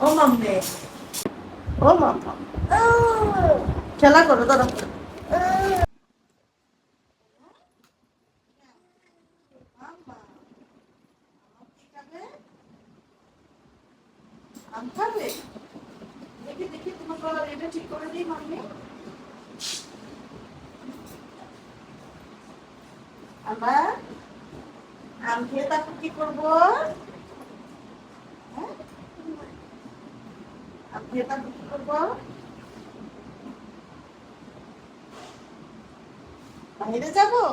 ও mummy, ও মাম্মা, খেলা করো দাঁড়া। আম খাবে? দেখি দেখি তোমার এটা ঠিক করে দিই মাম্মি। আবার আম খেয়ে তারপর কি করবো? হ্যাঁ? আম খেয়ে তারপর কি করবো? বাইরে যাবো?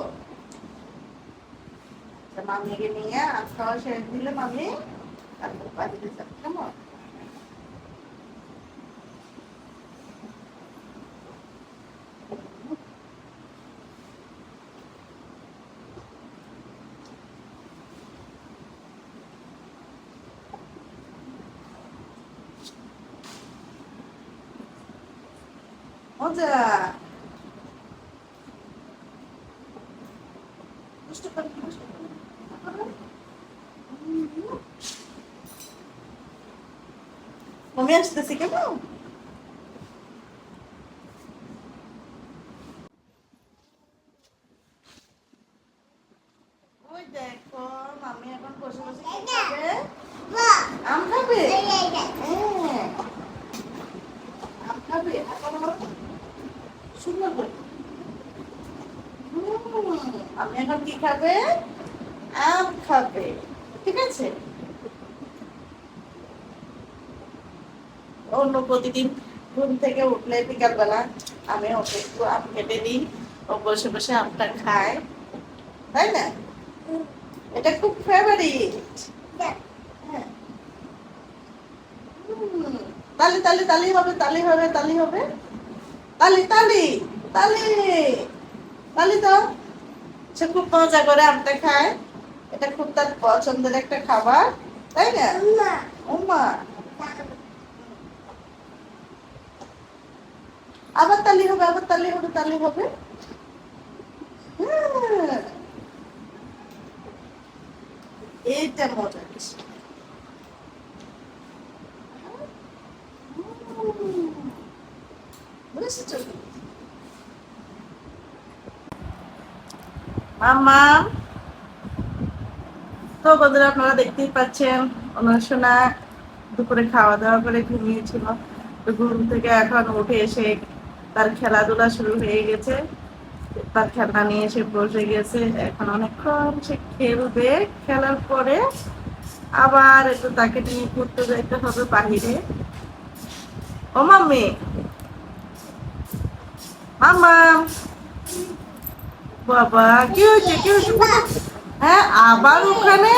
আচ্ছা, মাম্মিকে নিয়ে আম খাওয়া শেষ দিলে মাম্মি তারপর বাইরে যাবো, কেমন? মজা। দুষ্টু করে, দুষ্টু করে। মাম্মি আসতেছি কেমন? ওই দেখো, মাম্মি এখন বসে বসে কি খাবে? আম খাবে? হ্যাঁ, আম খাবে। সুন্দর করে। আমি এখন কি খাবে? আম খাবে। ঠিক আছে? অন্য প্রতিদিন ঘুম থেকে উঠলে বিকালবেলা আমি ওকে একটু আম কেটে দিই, ও বসে বসে আমটা খায়, তাই না? এটা খুব ফেভারিট। হ্যাঁ। তালি তালি তালি হবে, তালি হবে, তালি হবে, তালি তালি তালি তালি দাও। সে খুব মজা করে আমটা খায়, এটা খুব তার পছন্দের একটা খাবার, তাই না? উম্মা, আবার তালি হবে, আবার তালি হবে, তালি হবে। হ্যাঁ, এইটা মজা বেশি। বুঝেছো? মাম্মা, তো বন্ধুরা আপনারা দেখতেই পাচ্ছেন অনুষ্ঠানা দুপুরে খাওয়া দাওয়া করে ঘুমিয়েছিল, তো ঘুম থেকে এখন উঠে এসে তার খেলাধুলা শুরু হয়ে গেছে, তার খেলনা নিয়ে এসে বসে গেছে, এখন অনেকক্ষণ সে খেলবে, খেলার পরে আবার একটু তাকে নিয়ে ঘুরতে যাইতে হবে বাহিরে। ও মাম্মি, মাম্মা, বাবা কি হয়েছে, কি হয়েছে? হ্যাঁ, আবার ওখানে?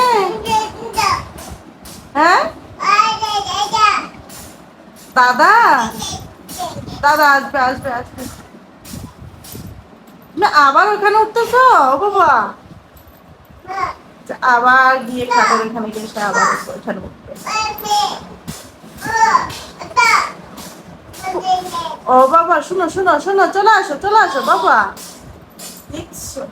হ্যাঁ, দাদা, দাদা আসবে আসবে আসবে। না, আবার ওখানে উঠতেছ? ও বাবা, আচ্ছা, আবার গিয়ে খাবার এখানে গিয়ে সে আবার ওখানে উঠবে। ও বাবা, শুনো শুনো শুনো, চলে আসো চলে আসো বাবা, দেখছো?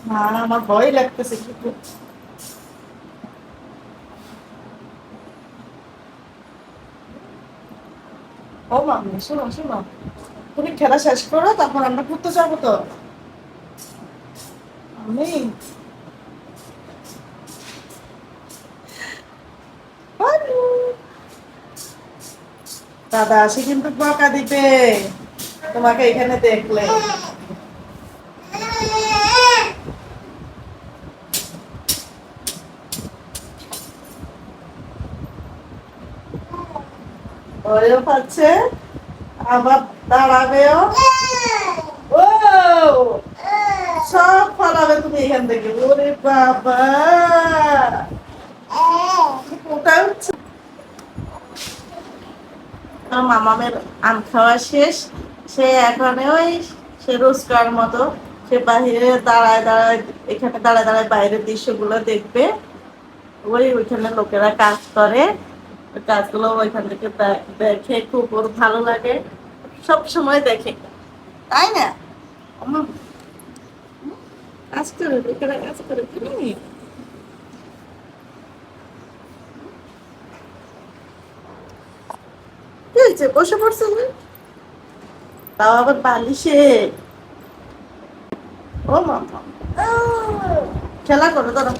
না, আমার ভয় লাগতেছে কিন্তু। ও মামি, শোনো শোনো, তুমি খেলা শেষ করো, তারপর আমরা ঘুরতে যাবো তো। আমি দাদা আসি কিন্তু বকা দিবে তোমাকে এখানে দেখলে। ভয়ও পাচ্ছে, আবার দাঁড়াবেও। ও, সব ফলাবে তুমি এখান থেকে, ওরে বাবা, ওটা হচ্ছে মামামের আম খাওয়া শেষ। সে এখন ওই সে রোজকার মতো সে বাহিরে দাঁড়ায় দাঁড়ায়, এখানে দাঁড়ায় দাঁড়ায় বাইরের দৃশ্যগুলো দেখবে। ওইখানে লোকেরা কাজ করে, ওই কাজগুলো ওইখান থেকে দেখে খুব ওর ভালো লাগে, সব সময় দেখে, তাই না? উম, কাজ করে লোকেরা কাজ করে তুমি কি হয়েছে বসে পড়ছে যে? তাও আবার বালিশে। ও মামা খেলা করো দাঁড়াও।